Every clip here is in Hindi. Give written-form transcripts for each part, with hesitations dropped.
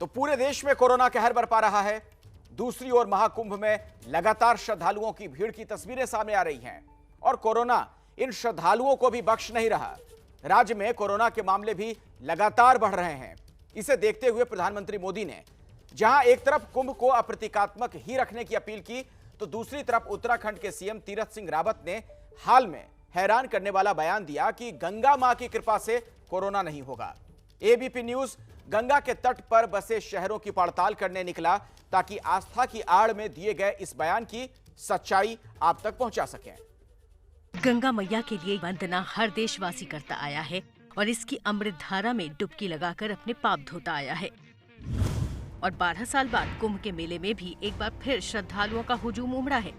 तो पूरे देश में कोरोना कहर बरपा रहा है। दूसरी ओर महाकुंभ में लगातार श्रद्धालुओं की भीड़ की तस्वीरें सामने आ रही हैं और कोरोना इन श्रद्धालुओं को भी बख्श नहीं रहा। राज्य में कोरोना के मामले भी लगातार बढ़ रहे हैं। इसे देखते हुए प्रधानमंत्री मोदी ने जहां एक तरफ कुंभ को अप्रतीकात्मक ही रखने की अपील की, तो दूसरी तरफ उत्तराखंड के सीएम तीरथ सिंह रावत ने हाल में हैरान करने वाला बयान दिया कि गंगा मां की कृपा से कोरोना नहीं होगा। एबीपी न्यूज गंगा के तट पर बसे शहरों की पड़ताल करने निकला ताकि आस्था की आड़ में दिए गए इस बयान की सच्चाई आप तक पहुंचा सकें। गंगा मैया के लिए वंदना हर देशवासी करता आया है और इसकी अमृत धारा में डुबकी लगाकर अपने पाप धोता आया है। और 12 साल बाद कुंभ के मेले में भी एक बार फिर श्रद्धालुओं का हुजूम उमड़ा है।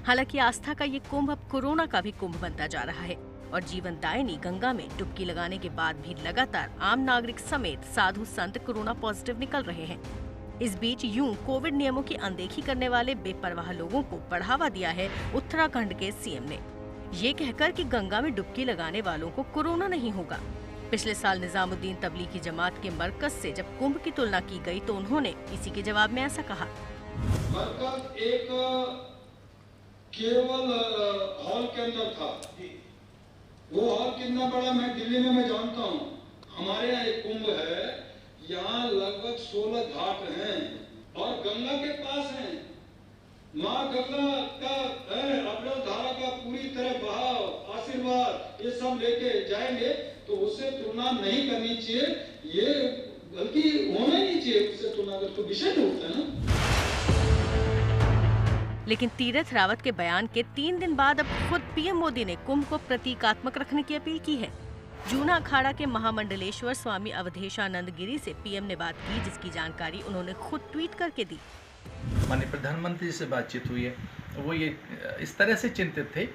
हालांकि आस्था का ये कुंभ अब कोरोना का भी कुंभ बनता जा रहा है और जीवनदायिनी गंगा में डुबकी लगाने के बाद भी लगातार आम नागरिक समेत साधु संत कोरोना पॉजिटिव निकल रहे हैं। इस बीच यूं कोविड नियमों की अनदेखी करने वाले बेपरवाह लोगों को बढ़ावा दिया है उत्तराखंड के सीएम ने, ये कहकर कि गंगा में डुबकी लगाने वालों को कोरोना नहीं होगा। पिछले साल निजामुद्दीन तबलीगी जमात के मरकज से जब कुंभ की तुलना की गई तो उन्होंने इसी के जवाब में ऐसा कहा। मरकज एक केवल हॉल के अंदर था। वो हॉल कितना बड़ा मैं दिल्ली में मैं जानता हूँ। हमारे यहाँ एक कुंभ है, यहाँ लगभग 16 घाट हैं और गंगा के पास हैं। माँ गंगा का अमृत धारा का पूरी तरह बहाव आशीर्वाद ये सब लेके जाएंगे तो उससे तुलना नहीं करनी चाहिए, ये बल्कि होना नहीं चाहिए उससे तुलना कर, तो विषय होता है ना। लेकिन तीरथ रावत के बयान के 3 दिन बाद अब खुद पीएम मोदी ने कुंभ को प्रतीकात्मक रखने की अपील की है। जूना अखाड़ा के महामंडलेश्वर स्वामी अवधेशानंद गिरी से पीएम ने बात की, जिसकी जानकारी उन्होंने खुद ट्वीट करके दी। माननीय प्रधानमंत्री से बातचीत हुई है, वो ये इस तरह से चिंतित थे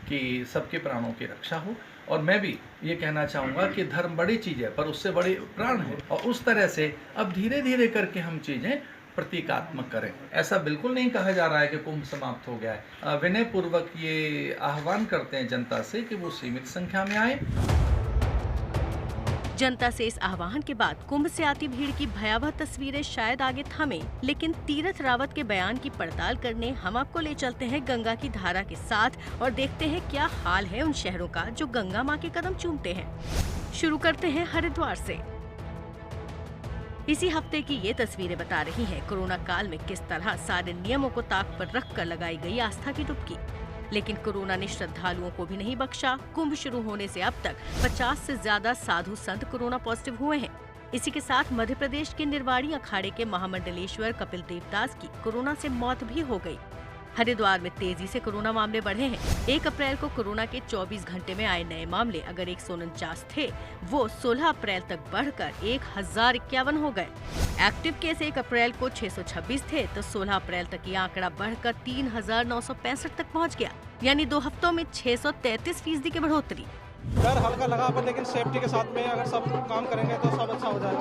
कि सबके प्राणों की रक्षा हो और मैं भी ये कहना चाहूँगा कि धर्म बड़ी चीज़ है पर उससे बड़े प्राण है और उस तरह से अब धीरे धीरे करके हम चीज़ें प्रतीकात्मक करें। ऐसा बिल्कुल नहीं कहा जा रहा है कि कुंभ समाप्त हो गया है। विनय पूर्वक ये आह्वान करते हैं जनता से कि वो सीमित संख्या में आए। जनता से इस आह्वान के बाद कुंभ से आती भीड़ की भयावह तस्वीरें शायद आगे थमे, लेकिन तीरथ रावत के बयान की पड़ताल करने हम आपको ले चलते हैं गंगा की धारा के साथ और देखते हैं क्या हाल है उन शहरों का जो गंगा मां के कदम चूमते हैं। शुरू करते हैं हरिद्वार से। इसी हफ्ते की ये तस्वीरें बता रही हैं कोरोना काल में किस तरह सारे नियमों को ताक पर रखकर लगाई गई आस्था की डुबकी। लेकिन कोरोना ने श्रद्धालुओं को भी नहीं बख्शा। कुंभ शुरू होने से अब तक 50 से ज्यादा साधु संत कोरोना पॉजिटिव हुए हैं। इसी के साथ मध्य प्रदेश के निर्वाणी अखाड़े के महामंडलेश्वर कपिल देवदास की कोरोना से मौत भी हो गई। हरिद्वार में तेजी से कोरोना मामले बढ़े हैं। 1 अप्रैल को कोरोना के 24 घंटे में आए नए मामले अगर 149 थे, वो 16 अप्रैल तक बढ़कर 1051 हो गए। एक्टिव केस 1 अप्रैल को 626 थे तो 16 अप्रैल तक ये आंकड़ा बढ़कर 3965 तक पहुंच गया, यानी 2 हफ्तों में 633% की बढ़ोतरी। डर हल्का लगा पर लेकिन सेफ्टी के साथ में अगर सब काम करेंगे तो सब अच्छा हो जाएगा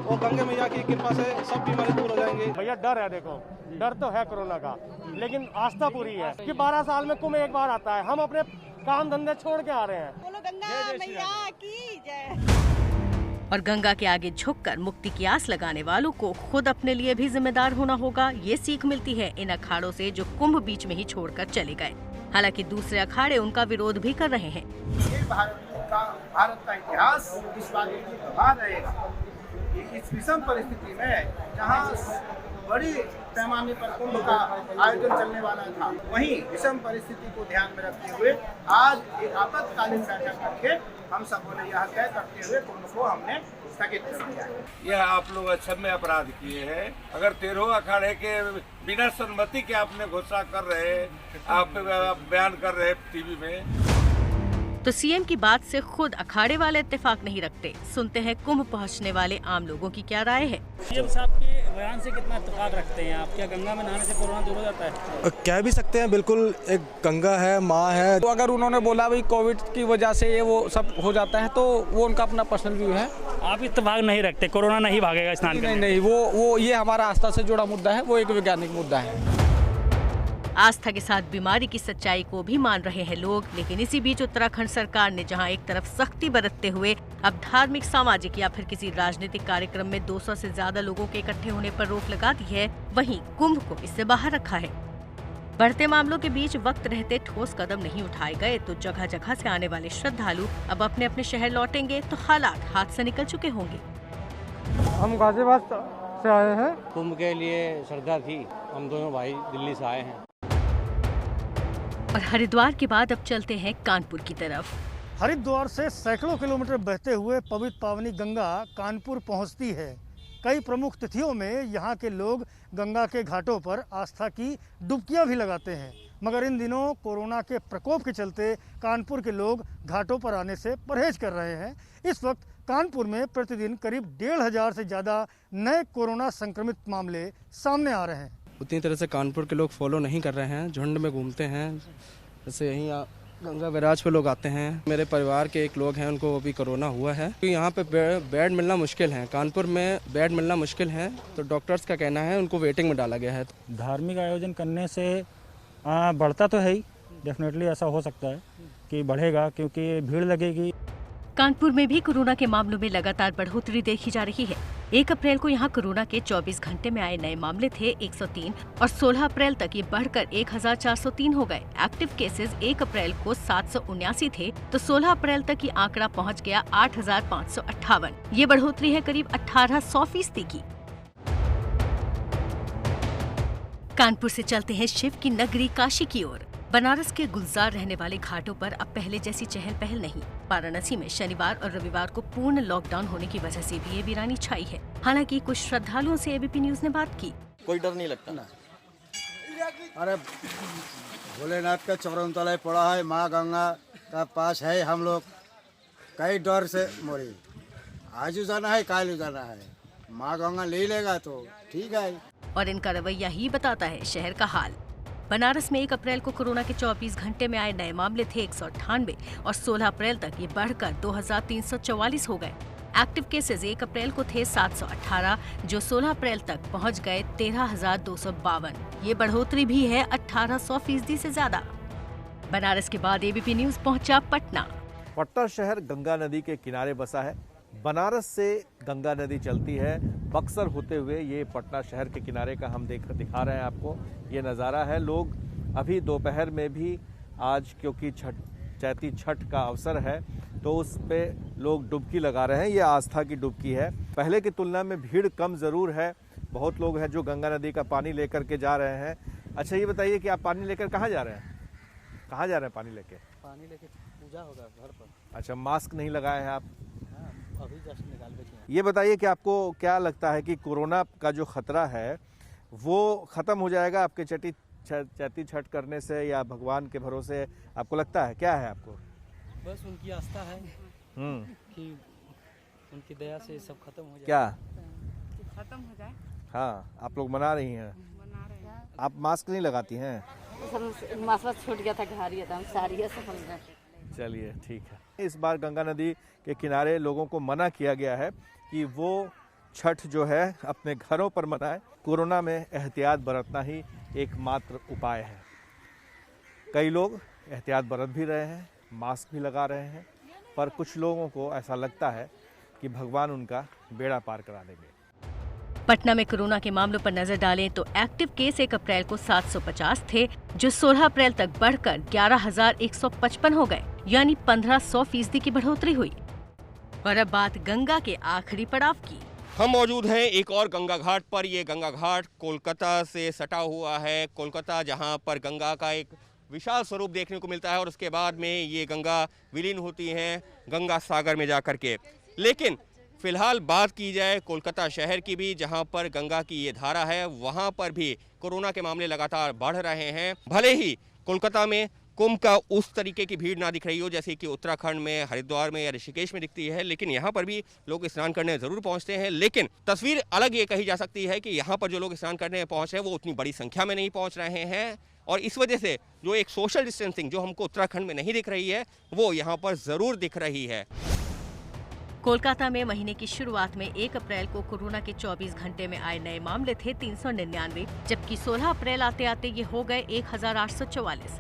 और गंगे मैया की कृपा से सब बीमारी दूर हो जाएंगी। भैया डर है, देखो डर तो है कोरोना का, लेकिन आस्था पूरी है कि 12 साल में कुंभ एक बार आता है। हम अपने काम धंधे छोड़ के आ रहे हैं। बोलो गंगा मैया की जय। और गंगा के आगे झुककर मुक्ति की आस लगाने वालों को खुद अपने लिए भी जिम्मेदार होना होगा। ये सीख मिलती है इन अखाड़ों से जो कुंभ बीच में ही छोड़कर चले गए। हालांकि दूसरे अखाड़े उनका विरोध भी कर रहे हैं। ये भारत का इतिहास इस बात की गवाह रहेगा। इस विषम परिस्थिति में जहाँ बड़ी पैमाने पर कुंभ का आयोजन चलने वाला था, वहीं विषम परिस्थिति को ध्यान में रखते हुए आज एक आपातकालीन बैठक करके हम सबों ने यह तय करते हुए कुंभ को हमने स्थगित कर दिया। यह आप लोग अक्षम्य अपराध किए हैं। अगर 13 अखाड़े के बिना सम्मति के आपने घोषणा कर रहे, आप बयान कर रहे टीवी में, तो सीएम की बात से खुद अखाड़े वाले इत्तेफाक नहीं रखते। सुनते हैं कुंभ पहुंचने वाले आम लोगों की क्या राय है। सीएम साहब के बयान से कितना इत्तेफाक रखते हैं आप? क्या गंगा में नहाने से कोरोना दूर हो जाता है? कह भी सकते हैं, बिल्कुल एक गंगा है, माँ है। तो अगर उन्होंने बोला भाई कोविड की वजह से ये वो सब हो जाता है तो वो उनका अपना पर्सनल व्यू है। आप इत्तेफाक नहीं रखते, कोरोना नहीं भागेगा स्नान करने? नहीं, वो ये हमारा आस्था से जुड़ा मुद्दा है, वो एक वैज्ञानिक मुद्दा है। आस्था के साथ बीमारी की सच्चाई को भी मान रहे हैं लोग। लेकिन इसी बीच उत्तराखंड सरकार ने जहां एक तरफ सख्ती बरतते हुए अब धार्मिक, सामाजिक या फिर किसी राजनीतिक कार्यक्रम में 200 से ज्यादा लोगों के इकट्ठे होने पर रोक लगा दी है, वहीं कुंभ को इससे बाहर रखा है। बढ़ते मामलों के बीच वक्त रहते ठोस कदम नहीं उठाए गए तो जगह जगह से आने वाले श्रद्धालु अब अपने अपने शहर लौटेंगे तो हालात हाथ से निकल चुके होंगे। हम गाजियाबाद से आए हैं। कुंभ के लिए श्रद्धा थी, हम दोनों भाई दिल्ली से आए हैं। और हरिद्वार के बाद अब चलते हैं कानपुर की तरफ। हरिद्वार से सैकड़ों किलोमीटर बहते हुए पवित्र पावनी गंगा कानपुर पहुंचती है। कई प्रमुख तिथियों में यहाँ के लोग गंगा के घाटों पर आस्था की डुबकियां भी लगाते हैं, मगर इन दिनों कोरोना के प्रकोप के चलते कानपुर के लोग घाटों पर आने से परहेज कर रहे हैं। इस वक्त कानपुर में प्रतिदिन करीब 1500 से ज़्यादा नए कोरोना संक्रमित मामले सामने आ रहे हैं। उतनी तरह से कानपुर के लोग फॉलो नहीं कर रहे हैं, झुंड में घूमते हैं। जैसे यहीं गंगा बैराज पे लोग आते हैं। मेरे परिवार के एक लोग हैं, उनको अभी कोरोना हुआ है। तो यहाँ पे बेड मिलना मुश्किल है, कानपुर में बेड मिलना मुश्किल है, तो डॉक्टर्स का कहना है उनको वेटिंग में डाला गया है। धार्मिक आयोजन करने से बढ़ता तो है ही, डेफिनेटली ऐसा हो सकता है कि बढ़ेगा क्योंकि भीड़ लगेगी। कानपुर में भी कोरोना के मामलों में लगातार बढ़ोतरी देखी जा रही है। 1 अप्रैल को यहां कोरोना के 24 घंटे में आए नए मामले थे 103 और 16 अप्रैल तक ये बढ़कर 1403 हो गए। एक्टिव केसेस 1 अप्रैल को 779 थे तो 16 अप्रैल तक ये आंकड़ा पहुंच गया 8558। ये बढ़ोतरी है करीब 1800% की। कानपुर से चलते हैं शिव की नगरी काशी की ओर। बनारस के गुलजार रहने वाले घाटों पर अब पहले जैसी चहल पहल नहीं। वाराणसी में शनिवार और रविवार को पूर्ण लॉकडाउन होने की वजह से भी ये वीरानी छाई है। हालांकि कुछ श्रद्धालुओं से एबीपी न्यूज ने बात की। कोई डर नहीं लगता ना। अरे भोलेनाथ का चौरन तलाय पड़ा है, माँ गंगा का पास है, हम लोग कई डर से मोरी आज जाना है, काल जाना है, माँ गंगा ले लेगा तो ठीक है। और इनका रवैया ही बताता है शहर का हाल। बनारस में 1 अप्रैल को कोरोना के 24 घंटे में आए नए मामले थे 198 और 16 अप्रैल तक ये बढ़कर 2344 हो गए। एक्टिव केसेस 1 अप्रैल को थे 718 जो 16 अप्रैल तक पहुंच गए 13252। ये बढ़ोतरी भी है 1800% से ज्यादा। बनारस के बाद एबीपी न्यूज पहुंचा पटना। पटना शहर गंगा नदी के किनारे बसा है। बनारस से गंगा नदी चलती है बक्सर होते हुए। ये पटना शहर के किनारे का हम दिखा रहे हैं आपको ये नज़ारा है। लोग अभी दोपहर में भी आज क्योंकि चैती छठ का अवसर है तो उस पे लोग डुबकी लगा रहे हैं। ये आस्था की डुबकी है। पहले की तुलना में भीड़ कम ज़रूर है। बहुत लोग हैं जो गंगा नदी का पानी लेकर के जा रहे हैं। अच्छा ये बताइए कि आप पानी लेकर कहाँ जा रहे हैं? कहाँ जा रहे हैं पानी लेके? पानी लेके पूजा होगा घर पर। अच्छा, मास्क नहीं लगाए हैं आप? अभी जस्ट निकाल के। ये बताइए कि आपको क्या लगता है कि कोरोना का जो खतरा है वो खत्म हो जाएगा आपके चैती छठ करने से, या भगवान के भरोसे आपको लगता है? क्या है आपको? बस उनकी आस्था है कि उनकी दया से सब खत्म हो जाए। क्या खत्म हो जाए? हाँ, आप लोग मना रही हैं। आप मास्क नहीं लगाती हैं? मास्क छूट गया था, घर गया था, हम सारी है सब हम। चलिए ठीक है। इस बार गंगा नदी के किनारे लोगों को मना किया गया है कि वो छठ जो है अपने घरों पर मनाएं। कोरोना में एहतियात बरतना ही एकमात्र उपाय है। कई लोग एहतियात बरत भी रहे हैं, मास्क भी लगा रहे हैं, पर कुछ लोगों को ऐसा लगता है कि भगवान उनका बेड़ा पार करा देंगे। पटना में कोरोना के मामलों पर नजर डालें तो एक्टिव केस 1 अप्रैल को 750 थे जो 16 अप्रैल तक बढ़कर 11,155 हो गए, यानी 1500% की बढ़ोतरी हुई। और अब बात गंगा के आखिरी पड़ाव की। हम मौजूद हैं एक और गंगा घाट पर। ये गंगा घाट कोलकाता से सटा हुआ है। कोलकाता जहां पर गंगा का एक विशाल स्वरूप देखने को मिलता है और उसके बाद में ये गंगा विलीन होती हैं गंगा सागर में जाकर के। लेकिन फिलहाल बात की जाए कोलकाता शहर की भी, जहां पर गंगा की ये धारा है, वहां पर भी कोरोना के मामले लगातार बढ़ रहे हैं। भले ही कोलकाता में कुंभ का उस तरीके की भीड़ ना दिख रही हो जैसे कि उत्तराखंड में, हरिद्वार में या ऋषिकेश में दिखती है, लेकिन यहाँ पर भी लोग स्नान करने ज़रूर पहुँचते हैं। लेकिन तस्वीर अलग ये कही जा सकती है कि यहाँ पर जो लोग स्नान करने पहुँच रहे हैं वो उतनी बड़ी संख्या में नहीं पहुँच रहे हैं, और इस वजह से जो एक सोशल डिस्टेंसिंग जो हमको उत्तराखंड में नहीं दिख रही है वो यहाँ पर ज़रूर दिख रही है। कोलकाता में महीने की शुरुआत में 1 अप्रैल को कोरोना के 24 घंटे में आए नए मामले थे 399, जबकि 16 अप्रैल आते आते ये हो गए 1844।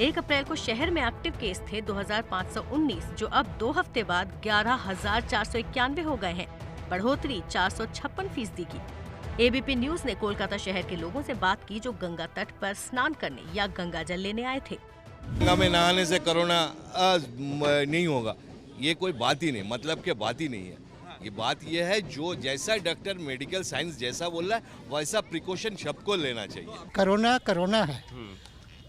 1 अप्रैल को शहर में एक्टिव केस थे 2519, जो अब 2 हफ्ते बाद 11491 हो गए हैं, बढ़ोतरी 456% की। एबीपी न्यूज ने कोलकाता शहर के लोगों से बात की जो गंगा तट पर स्नान करने या गंगा जल लेने आए थे। गंगा में नहाने से कोरोना नहीं होगा, ये कोई बात ही नहीं, मतलब के बात ही नहीं है। ये बात ये है जो जैसा डॉक्टर मेडिकल साइंस जैसा बोल रहा है वैसा प्रिकॉशन सबको लेना चाहिए। कोरोना है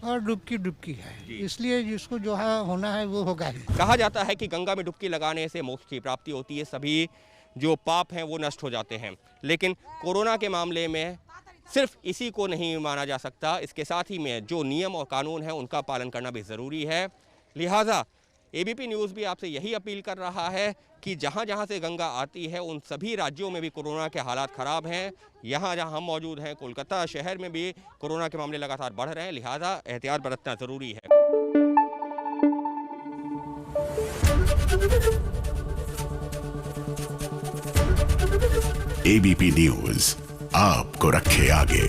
और डुबकी है, इसलिए जिसको जो है होना है वो होगा ही। कहा जाता है कि गंगा में डुबकी लगाने से मोक्ष की प्राप्ति होती है, सभी जो पाप हैं वो नष्ट हो जाते हैं। लेकिन कोरोना के मामले में सिर्फ इसी को नहीं माना जा सकता, इसके साथ ही में जो नियम और कानून हैं उनका पालन करना भी ज़रूरी है। लिहाजा एबीपी न्यूज़ भी आपसे यही अपील कर रहा है कि जहां जहां से गंगा आती है उन सभी राज्यों में भी कोरोना के हालात ख़राब हैं। यहां जहां हम मौजूद हैं कोलकाता शहर में भी कोरोना के मामले लगातार बढ़ रहे हैं, लिहाजा एहतियात बरतना ज़रूरी है। एबीपी न्यूज़ आपको रखे आगे।